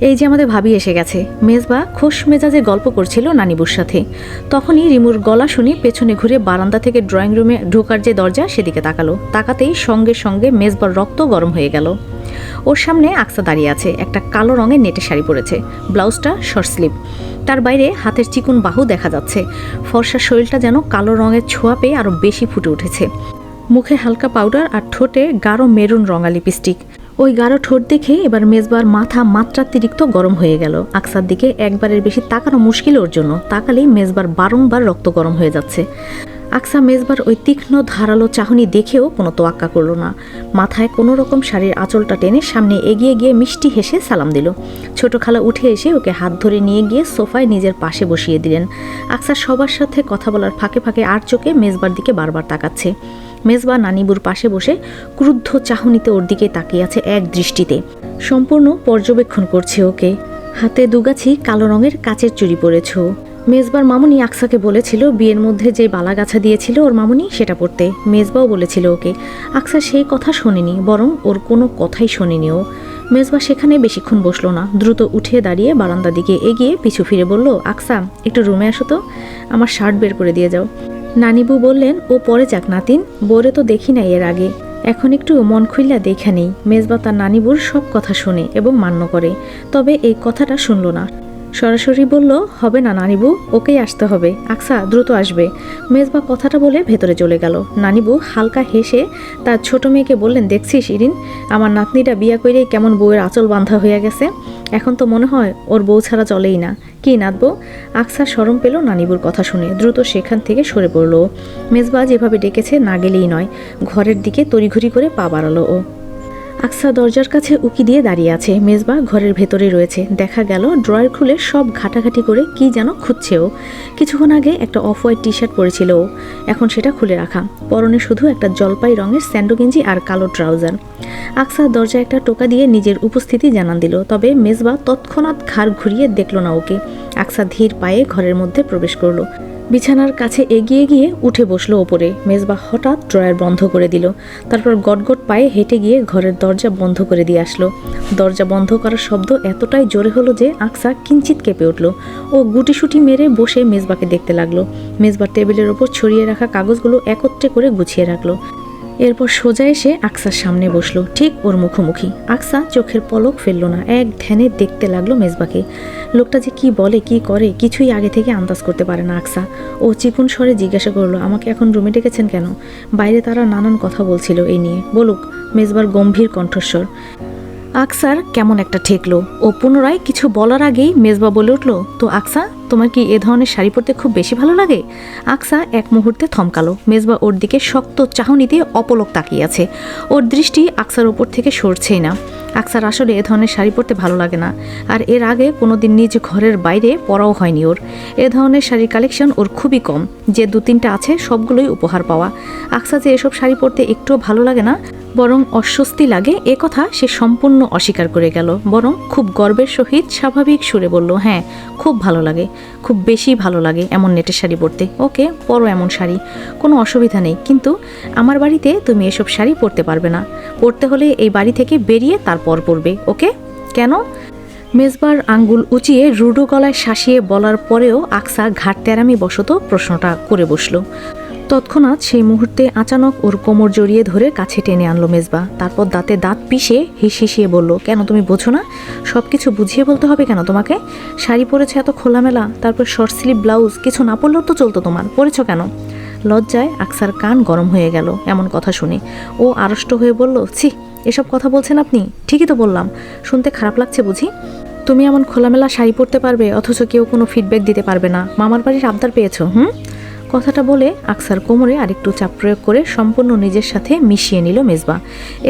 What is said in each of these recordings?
এই যে আমাদের ভাবি এসে গেছে। মেজবা খোশ মেজাজে গল্প করছিল নানিবুর সাথে। তখনই রিমুর গলা শুনে পেছনে ঘুরে বারান্দা থেকে ড্রয়িং রুমে ঢোকার যে দরজা সেদিকে তাকালো। তাকাতেই সঙ্গে সঙ্গে মেজবার রক্ত গরম হয়ে গেল। ওর সামনে আকসা দাঁড়িয়ে আছে, একটা কালো রঙের নেটে শাড়ি পরেছে, ব্লাউজটা শর্ট স্লিভ, তার বাইরে হাতের চিকুন বাহু দেখা যাচ্ছে। ফর্সা শরীরটা যেন কালো রঙের ছোঁয়া পেয়ে আরও বেশি ফুটে উঠেছে। মুখে হালকা পাউডার আর ঠোঁটে গাঢ় মেরুন রঙা লিপস্টিক। ওই গাঢ় ঠোঁট দেখে এবার মেজবার মাথা মাত্রাতিরিক্ত গরম হয়ে গেল। আকসার দিকে একবারের বেশি তাকানো মুশকিল ওর জন্য, তাকালেই মেজবার বারংবার রক্ত গরম হয়ে যাচ্ছে। আকসা মেজবার ওই তীক্ষ্ণ ধারালো চাহনি দেখেও কোনো তোয়াক্কা করল না। মাথায় কোনো রকম শাড়ির আঁচলটা টেনে সামনে এগিয়ে গিয়ে মিষ্টি হেসে সালাম দিল। ছোট খালা উঠে এসে ওকে হাত ধরে নিয়ে গিয়ে সোফায় নিজের পাশে বসিয়ে দিলেন। আকসা সবার সাথে কথা বলার ফাঁকে ফাঁকে আর চোখে মেজবার দিকে বারবার তাকাচ্ছে। মেজবা নানিবুর পাশে বসে ক্রুদ্ধ চাহনিতে ওর দিকে তাকিয়ে আছে এক দৃষ্টিতে, সম্পূর্ণ পর্যবেক্ষণ করছে ওকে। হাতে দুগাছি কালো রঙের কাচের চুড়ি পরেছ। মেজবার মামুনি আকসাকে বলেছিল বিয়ের মধ্যে যে বালাগাছা দিয়েছিল ওর মামুনি সেটা পড়তে। মেজবাও বলেছিল ওকে। আকসা সেই কথা শোনেনি, বরং ওর কোনো কথাই শোনেনি ও। মেজবা সেখানে বেশিক্ষণ বসলো না, দ্রুত উঠে দাঁড়িয়ে বারান্দার দিকে এগিয়ে পিছু ফিরে বলল, আকসা একটু রুমে আসো তো, আমার শার্ট বের করে দিয়ে যাও। নানিবু বললেন, ও পরে যাক নাতিন, বোরে তো দেখি নাই এর আগে, এখন একটু মন খুইল্লা দেখা নেই। মেজবা তার নানিবুর সব কথা শোনে এবং মান্য করে, তবে এই কথাটা শুনল না। সরাসরি বলল, হবে না নানিবু, ওকেই আসতে হবে, আকসা দ্রুত আসবে। মেজবা কথাটা বলে ভেতরে চলে গেল। নানিবু হালকা হেসে তার ছোট মেয়েকে বললেন, দেখছিস ইরিন, আমার নাতনিটা বিয়া করেই কেমন বউয়ের আঁচল বাঁধা হয়ে গেছে, এখন তো মনে হয় ওর বউ ছাড়া চলেই না। কি নাতবো? আকসা শরম পেল নানিবুর কথা শুনে, দ্রুত সেখান থেকে সরে পড়ল। মেজবা যেভাবে ডেকেছে না গেলেই নয়, ঘরের দিকে তড়িঘড়ি করে পা বাড়ালো ও। আকসা দরজার কাছে উকি দিয়ে দাঁড়িয়ে আছে। মেজবা ঘরের ভেতরে রয়েছে। দেখা গেল ড্রয়ার খুলে সব ঘাটাঘাটি করে কি যেন খুঁজছে ও। কিছুক্ষণ আগে একটা অফ হোয়াইট টি শার্ট পরেছিল ও, এখন সেটা খুলে রাখা, পরনে শুধু একটা জলপাই রঙের স্যান্ডো গেঞ্জি আর কালো ট্রাউজার। আকসা দরজায় একটা টোকা দিয়ে নিজের উপস্থিতি জানান দিল, তবে মেজবা তৎক্ষণাৎ ঘাড় ঘুরিয়ে দেখল না ওকে। আকসা ধীর পায়ে ঘরের মধ্যে প্রবেশ করলো। বিছানার কাছে এগিয়ে গিয়ে উঠে বসলো ওপরে। মেজবা হঠাৎ ড্রয়ার বন্ধ করে দিল, তারপর গটগট পায়ে হেঁটে গিয়ে ঘরের দরজা বন্ধ করে দিয়ে আসলো। দরজা বন্ধ করার শব্দ এতটাই জোরে হলো যে আকসা কিঞ্চিত কেঁপে উঠল। ও গুটিসুটি মেরে বসে মেজবাকে দেখতে লাগলো। মেজবার টেবিলের ওপর ছড়িয়ে রাখা কাগজগুলো একত্রে করে গুছিয়ে রাখলো। এরপর সোজা এসে আকসার সামনে বসলো, ঠিক ওর মুখোমুখি। আকসা চোখের পলক ফেলল না, এক ধ্যানে দেখতে লাগলো মেজবাকে। লোকটা যে কি বলে কি করে কিছুই আগে থেকে আন্দাজ করতে পারে না আকসা। ও চিকুন স্বরে জিজ্ঞাসা করলো, আমাকে এখন রুমে ডেকেছেন কেন? বাইরে তারা নানান কথা বলছিল এই নিয়ে। বলুক। মেজবার গম্ভীর কণ্ঠস্বর। আকসার কেমন একটা ঠেকলো। ও পুনরায় কিছু বলার আগেই মেজবা বলে উঠল, তো আকসা, তোমার কি এ ধরনের শাড়ি পরতে খুব বেশি ভালো লাগে? আকসা এক মুহূর্তে থমকালো। মেজবা ওর দিকে শক্ত চাহনিতে অপলক তাকিয়ে আছে। ওর দৃষ্টি আকসার ওপর থেকে সরছেই না। আকসার আসলে এ ধরনের শাড়ি পরতে ভালো লাগে না, আর এর আগে কোনোদিন নিজ ঘরের বাইরে পরাও হয়নি ওর। এ ধরনের শাড়ির কালেকশন ওর খুবই কম, যে দু তিনটা আছে সবগুলোই উপহার পাওয়া। আকসা যে এসব শাড়ি পরতে একটুও ভালো লাগে না, বরং অস্বস্তি লাগে, এ কথা সে সম্পূর্ণ অস্বীকার করে গেল। বরং খুব গর্বের সহিত স্বাভাবিক সুরে বলল, হ্যাঁ খুব ভালো লাগে, খুব বেশি ভালো লাগে এমন নেটের শাড়ি পরতে। ওকে, পরো এমন শাড়ি, কোনো অসুবিধা নেই, কিন্তু আমার বাড়িতে তুমি এসব শাড়ি পরতে পারবে না। পরতে হলে এই বাড়ি থেকে বেরিয়ে তারপর পরবে। ওকে? কেন? মেজবার আঙ্গুল উঁচিয়ে রুডো গলায় শাসিয়ে বলার পরেও আকসা ঘাট তেরামি বশত প্রশ্নটা করে বসলো। তৎক্ষণাৎ সেই মুহূর্তে আচানক ওর কোমর জড়িয়ে ধরে কাছে টেনে আনলো মেজবা। তারপর দাঁতে দাঁত পিষে হিসিয়ে বলল, কেন তুমি বোঝো না? সব কিছু বুঝিয়ে বলতে হবে কেন তোমাকে? শাড়ি পরেছো এত খোলামেলা, তারপর শর্ট স্লিভ ব্লাউজ, কিছু না পরলেও তো চলতো, তোমার পরেছো কেন? লজ্জায় আকসার কান গরম হয়ে গেল এমন কথা শুনে। ও আড়ষ্ট হয়ে বলল, ছি, এসব কথা বলছেন আপনি? ঠিকই তো বললাম, শুনতে খারাপ লাগছে বুঝি? তুমি এমন খোলামেলা শাড়ি পরতে পারবে, অথচ কেউ কোনো ফিডব্যাক দিতে পারবে না? মামার বাড়ির আবদার পেয়েছো? কথাটা বলে আকসার কোমরে আরেকটু চাপ প্রয়োগ করে সম্পূর্ণ নিজের সাথে মিশিয়ে নিল মেজবা।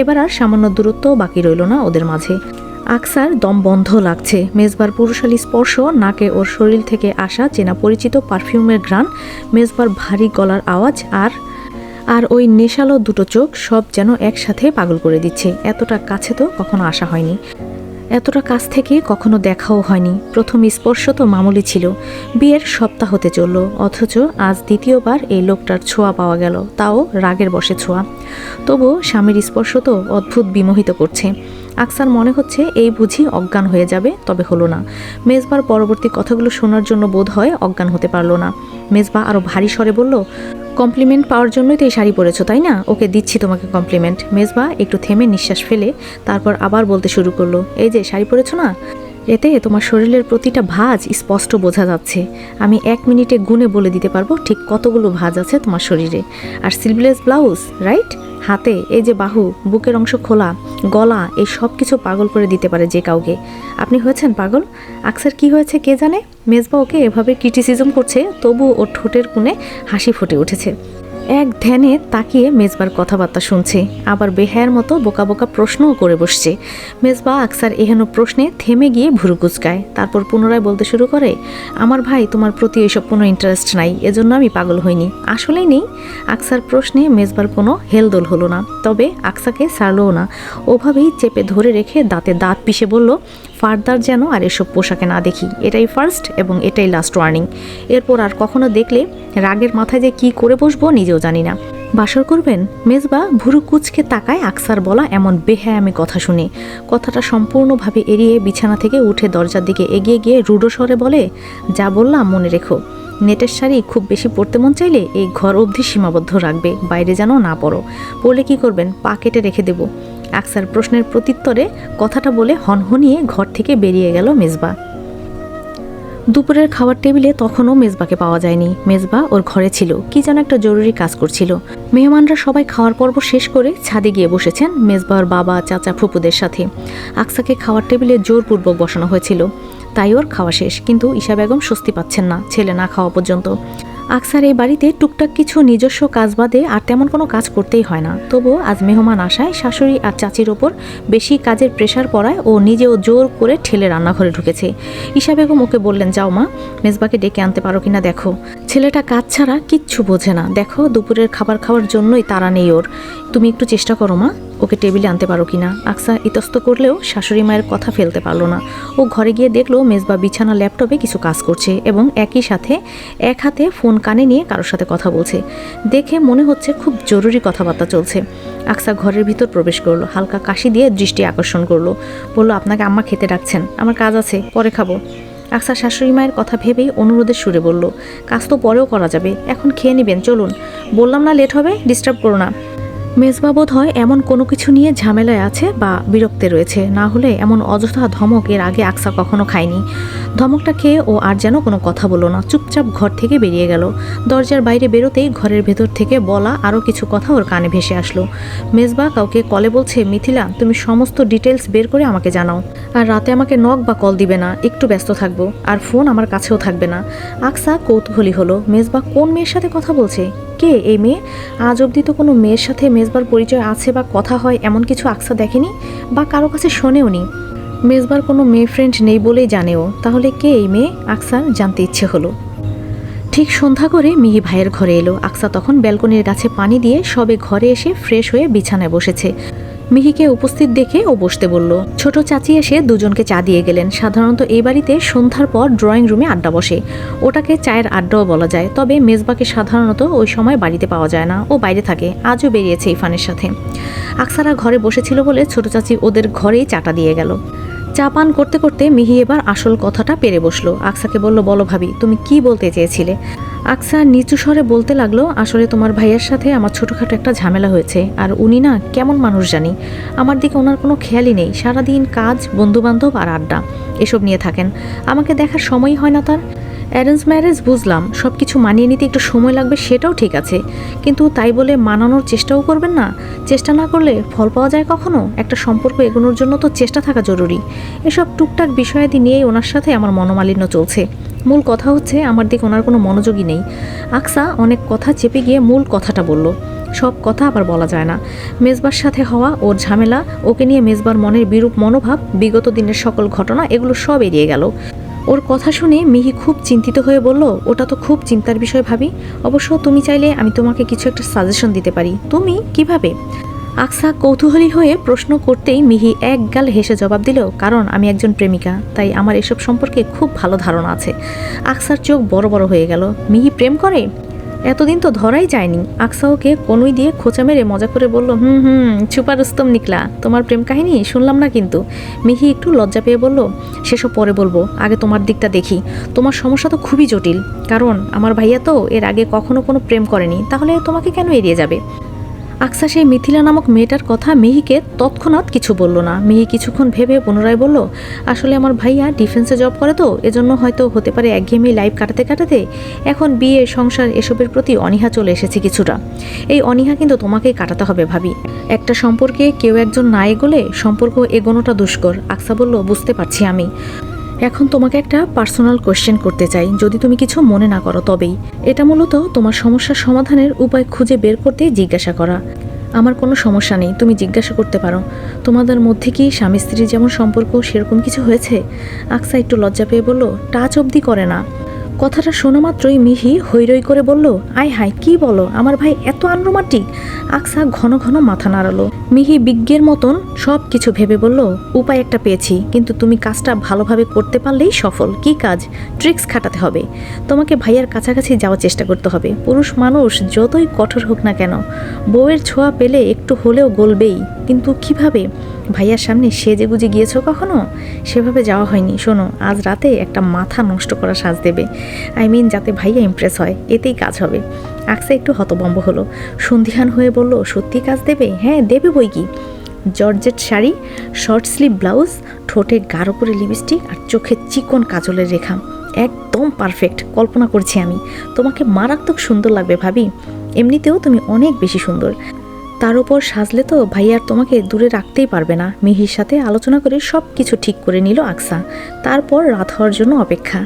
এবার আর সামান্য দূরত্ব বাকি রইল না ওদের মাঝে। আকসার দম বন্ধ লাগছে। মেজবার পুরুষালী স্পর্শ, নাকে ওর শরীর থেকে আসা চেনা পরিচিত পারফিউমের ঘ্রাণ, মেজবার ভারী গলার আওয়াজ আর ওই নেশালো দুটো চোখ, সব যেন একসাথে পাগল করে দিচ্ছে। এতটা কাছে তো কখনো আসা হয়নি, এতটা কাছ থেকে কখনো দেখাও হয়নি। প্রথম স্পর্শ তো মামুলি ছিল, বিয়ের সপ্তাহ হতে চলল, অথচ আজ দ্বিতীয়বার এই লোকটার ছোঁয়া পাওয়া গেল, তাও রাগের বশে ছোঁয়া। তবু স্বামীর স্পর্শ তো অদ্ভুত বিমোহিত করছে। আকসার মনে হচ্ছে এই বুঝি অজ্ঞান হয়ে যাবে, তবে হলো না। মেজবার পরবর্তী কথাগুলো শোনার জন্য বোধ হয় অজ্ঞান হতে পারল না। মেজবা আরও ভারী স্বরে বলল, কমপ্লিমেন্ট পাওয়ার জন্যই তো এই শাড়ি পরেছো তাই না? ওকে দিচ্ছি তোমাকে কমপ্লিমেন্ট। মেজবা একটু থেমে নিঃশ্বাস ফেলে তারপর আবার বলতে শুরু করলো, এই যে শাড়ি পরেছো না, এতে তোমার শরীরের প্রতিটা ভাঁজ স্পষ্ট বোঝা যাচ্ছে। আমি 1 মিনিটে গুণে বলে দিতে পারবো ঠিক কতগুলো ভাঁজ আছে তোমার শরীরে। আর সিলভলেস ব্লাউজ, রাইট? হাতে এই যে বাহু, বুকের অংশ খোলা, গলা, এই সব কিছু পাগল করে দিতে পারে যে কাউকে। আপনি হয়েছেন পাগল। আকসার কি হয়েছে কে জানে? মেজবা ওকে এভাবে ক্রিটিসিজম করছে, তবু ওর ঠোঁটের কোণে হাসি ফুটে উঠেছে। এক ধ্যানে তাকিয়ে মেজবার কথাবার্তা শুনছে, আবার বেহায়ের মতো বোকা বোকা প্রশ্নও করে বসছে। মেজবা আকসার এহেন প্রশ্নে থেমে গিয়ে ভুরু কুচকায়, তারপর পুনরায় বলতে শুরু করে, আমার ভাই তোমার প্রতি এসব কোনো ইন্টারেস্ট নাই, এজন্য আমি পাগল হইনি। আসলেই নেই। আকসার প্রশ্নে মেজবার কোনো হেলদোল হলো না, তবে আকসাকে ছাড়লও না। ওভাবেই চেপে ধরে রেখে দাঁতে দাঁত পিষে বলল, ফার্দার যেন আর এসব পোশাকে না দেখি। এটাই ফার্স্ট এবং এটাই লাস্ট ওয়ার্নিং। এরপর আর কখনো দেখলে রাগের মাথায় যে কি করে বসবো নিজেও জানি না। বাসর করবেন? মেজবা ভুরু কুচকে তাকায় আকসার বলা এমন বেহায়ামি কথা শুনে। কথাটা সম্পূর্ণভাবে এড়িয়ে বিছানা থেকে উঠে দরজার দিকে এগিয়ে গিয়ে রুডো স্বরে বলে, যা বললাম মনে রেখো। নেটের শাড়ি খুব বেশি পরতে মন চাইলে এই ঘর অবধি সীমাবদ্ধ রাখবে, বাইরে যেন না পড়ো। পড়লে কি করবেন? পা কেটে রেখে দেব। আকসার প্রশ্নের প্রত্যুত্তরে কথাটা বলে হনহনিয়ে ঘর থেকে বেরিয়ে গেল মেজবা। দুপুরের খাবার টেবিলে তখনও মেজবাকে পাওয়া যায়নি। মেজবা ওর ঘরে ছিল, কি যেন একটা জরুরি কাজ করছিল। মেহমানরা সবাই খাওয়ার পর্ব শেষ করে ছাদে গিয়ে বসেছেন মেজবার বাবা, চাচা, ফুপুদের সাথে। আকসাকে খাওয়ার টেবিলে জোরপূর্বক বসানো হয়েছিল, তাই ওর খাওয়া শেষ। কিন্তু ঈশা বেগম স্বস্তি পাচ্ছেন না ছেলে না খাওয়া পর্যন্ত। আকসার এই বাড়িতে টুকটাক কিছু নিজস্ব কাজ বাদে আর তেমন কোনো কাজ করতেই হয় না। তবুও আজ মেহমান আসায় শাশুড়ি আর চাচির ওপর বেশি কাজের প্রেশার পড়ায় ও নিজেও জোর করে ঠেলে রান্নাঘরে ঢুকেছে। ঈশা বেগম ওকে বললেন, যাও মা, মেজবাকে ডেকে আনতে পারো কিনা দেখো। ছেলেটা কাজ ছাড়া কিচ্ছু বোঝে না। দেখো দুপুরের খাবার খাওয়ার জন্যই তাড়া নেই ওর। তুমি একটু চেষ্টা করো মা, ওকে টেবিলে আনতে পারো কিনা। আকসা ইতস্ত করলেও শাশুড়ি মায়ের কথা ফেলতে পারলো না। ও ঘরে গিয়ে দেখলো মেজবা বিছানা ল্যাপটপে কিছু কাজ করছে এবং একই সাথে এক হাতে ফোন কানে নিয়ে কারোর সাথে কথা বলছে। দেখে মনে হচ্ছে খুব জরুরি কথাবার্তা চলছে। আকসা ঘরের ভিতর প্রবেশ করলো, হালকা কাশি দিয়ে দৃষ্টি আকর্ষণ করলো, বলল, আপনাকে আম্মা খেতে ডাকছেন, আমার কাজ আছে, পরে খাবো। আকসা শাশুড়ি মায়ের কথা ভেবেই অনুরোধের সুরে বলল, কাজ তো পরেও করা যাবে, এখন খেয়ে নেবেন, চলুন। বললাম না লেট হবে, ডিস্টার্ব করো না। মেজবা বোধ হয় এমন কোনো কিছু নিয়ে ঝামেলায় আছে বা বিরক্তে রয়েছে, না হলে এমন অযথা ধমক এর আগে আকসা কখনো খায়নি। ধমকটা খেয়ে ও আর যেন কোনো কথা বলল না, চুপচাপ ঘর থেকে বেরিয়ে গেল। দরজার বাইরে বেরোতেই ঘরের ভেতর থেকে বলা আরও কিছু কথা ওর কানে ভেসে আসলো। মেজবা কাউকে কলে বলছে, মিথিলা তুমি সমস্ত ডিটেলস বের করে আমাকে জানাও, আর রাতে আমাকে নক বা কল দিবে না, একটু ব্যস্ত থাকবো, আর ফোন আমার কাছেও থাকবে না। আকসা কৌতূহলী হলো, মেজবা কোন মেয়ের সাথে কথা বলছে? কে এই মেয়ে? আজ অবধি তো কোনো মেয়ের সাথে মেজবার পরিচয় আছে বা কথা হয় এমন কিছু আকসা দেখেনি বা কারো কাছে শোনেও নি। মেজবার কোনো মেয়ে ফ্রেন্ড নেই বলেই জানেও। তাহলে কে এই মেয়ে? আকসার জানতে ইচ্ছে হলো। ঠিক সন্ধ্যা করে মিহি ভাইয়ের ঘরে এলো। আকসা তখন ব্যালকনির গাছে পানি দিয়ে সবে ঘরে এসে ফ্রেশ হয়ে বিছানায় বসেছে। মিহিকে উপস্থিত দেখে ও বসতে বলল। ছোট চাচি এসে দুজনকে চা দিয়ে গেলেন। সাধারণত এই বাড়িতে সন্ধ্যার পর ড্রয়িং রুমে আড্ডা বসে, ওটাকে চায়ের আড্ডাও বলা যায়। তবে মেজবাকে সাধারণত ওই সময় বাড়িতে পাওয়া যায় না, ও বাইরে থাকে। আজও বেরিয়েছে ইরফানের সাথে। আকসারা ঘরে বসেছিল বলে ছোট চাচি ওদের ঘরেই চাটা দিয়ে গেল। চা পান করতে করতে মিহি এবার আসল কথাটা পেরে বসলো। আকসাকে বলল, বলো ভাবি, তুমি কি বলতে চেয়েছিলে? আকসা নিচু স্বরে বলতে লাগলো, আসলে তোমার ভাইয়ের সাথে আমার ছোটোখাটো একটা ঝামেলা হয়েছে, আর উনি না কেমন মানুষ জানি, আমার দিকে ওনার কোনো খেয়ালই নেই। সারাদিন কাজ, বন্ধুবান্ধব আর আড্ডা এসব নিয়ে থাকেন, আমাকে দেখার সময়ই হয় না তার। অ্যারেঞ্জ ম্যারেজ বুঝলাম, সব কিছু মানিয়ে নিতে একটু সময় লাগবে, সেটাও ঠিক আছে, কিন্তু তাই বলে মানানোর চেষ্টাও করবেন না। চেষ্টা না করলে ফল পাওয়া যায় কখনো? একটা সম্পর্ক এগোনোর জন্য তো চেষ্টা থাকা জরুরি। এসব টুকটাক বিষয়াদি নিয়েই ওনার সাথে আমার মনোমালিন্য চলছে। মূল কথা হচ্ছে আমার দিকে ওনার কোনো মনোযোগই নেই। আকসা অনেক কথা চেপে গিয়ে মূল কথাটা বলল। সব কথা আবার বলা যায় না। মেজবার সাথে হওয়া ওর ঝামেলা, ওকে নিয়ে মেজবার মনের বিরূপ মনোভাব, বিগত দিনের সকল ঘটনা, এগুলো সব এড়িয়ে গেল। ওর কথা শুনে মিহি খুব চিন্তিত হয়ে বলল, ওটা তো খুব চিন্তার বিষয় ভাবি। অবশ্য তুমি চাইলে আমি তোমাকে কিছু একটা সাজেশন দিতে পারি। তুমি কিভাবে? আকসা কৌতূহলী হয়ে প্রশ্ন করতেই মিহি এক গাল হেসে জবাব দিল, কারণ আমি একজন প্রেমিকা, তাই আমার এসব সম্পর্কে খুব ভালো ধারণা আছে। আকসার চোখ বড় বড় হয়ে গেল। মিহি প্রেম করে? এতদিন তো ধরাই যায়নি। আকসা ওকে কনুই দিয়ে খোঁচা মেরে মজা করে বলল, ছুপা রুস্তম নিকলা, তোমার প্রেম কাহিনী শুনলাম না কিন্তু। মিহি একটু লজ্জা পেয়ে বলল, সেসব পরে বলবো, আগে তোমার দিকটা দেখি। তোমার সমস্যা তো খুবই জটিল, কারণ আমার ভাইয়া তো এর আগে কখনো কোনো প্রেম করেনি, তাহলে তোমাকে কেন এড়িয়ে যাবে? আকসা সেই মিথিলা নামক মেয়েটার কথা মিহিকে তৎক্ষণাৎ কিছু বলল না। মিহি কিছুক্ষণ ভেবে পুনরায় বলল, আসলে আমার ভাইয়া ডিফেন্সে জব করে তো, এজন্য হয়তো হতে পারে একঘেয়েমি লাইফ কাটাতে কাটাতে এখন বিয়ে, সংসার এসবের প্রতি অনীহা চলে এসেছে কিছুটা। এই অনীহা কিন্তু তোমাকেই কাটাতে হবে ভাবি। একটা সম্পর্কে কেউ একজন না এগোলে সম্পর্ক এগোনোটা দুষ্কর। আকসা বলল, বুঝতে পারছি আমি। এখন তোমাকে একটা পার্সোনাল কোয়েশ্চেন করতে চাই, যদি তুমি কিছু মনে না করো তবেই। এটা মূলত তোমার সমস্যার সমাধানের উপায় খুঁজে বের করতেই জিজ্ঞাসা করা। আমার কোনো সমস্যা নেই, তুমি জিজ্ঞাসা করতে পারো। তোমাদের মধ্যে কি স্বামী স্ত্রীর যেমন সম্পর্ক সেরকম কিছু হয়েছে? আকসা একটু লজ্জা পেয়ে বলল, টাচ অবধি করে না। কথাটা শোনা মাত্রই মিহি হৈরৈ করে বলল, আয় হায়, কি বলো, আমার ভাই এত আনরোমান্টিক? আকসা ঘন ঘন মাথা নাড়ালো। মিহি বিজ্ঞের মতন সব কিছু ভেবে বলল, উপায় একটা পেয়েছি, কিন্তু তুমি কাজটা ভালোভাবে করতে পারলেই সফল। কি কাজ? ট্রিক্স খাটাতে হবে। তোমাকে ভাইয়ার কাছাকাছি যাওয়ার চেষ্টা করতে হবে। পুরুষ মানুষ যতই কঠোর হোক না কেন, বউয়ের ছোঁয়া পেলে একটু হলেও গলবেই। কিন্তু কিভাবে? ভাইয়ার সামনে সেজে গুজে গিয়েছো কখনো? সেভাবে যাওয়া হয়নি। শোনো, আজ রাতে একটা মাথা নষ্ট করা সাজ দেবে, যাতে ভাইয়া ইমপ্রেস হয়, এতেই কাজ হবে। আকসা একটু হতভম্ব হলো, সন্ধিহান হয়ে বলল, সত্যি কাজ দেবে? হ্যাঁ দেবে বই কি। Georgette sari, short sleeve blouse, ঠোঁটে গাঢ় করে লিপস্টিক আর চোখে চিকন কাজলের রেখা, একদম পারফেক্ট। কল্পনা করছি আমি, তোমাকে মারাত্মক সুন্দর লাগবে ভাবি। এমনিতেও তুমি অনেক বেশি সুন্দর, তার উপর সাজলে তো ভাইয়ার তোমাকে দূরে রাখতেই পারবে না। মিহির সাথে আলোচনা করে সব কিছু ঠিক করে নিল আকসা। তারপর রাত হওয়ার জন্য অপেক্ষা।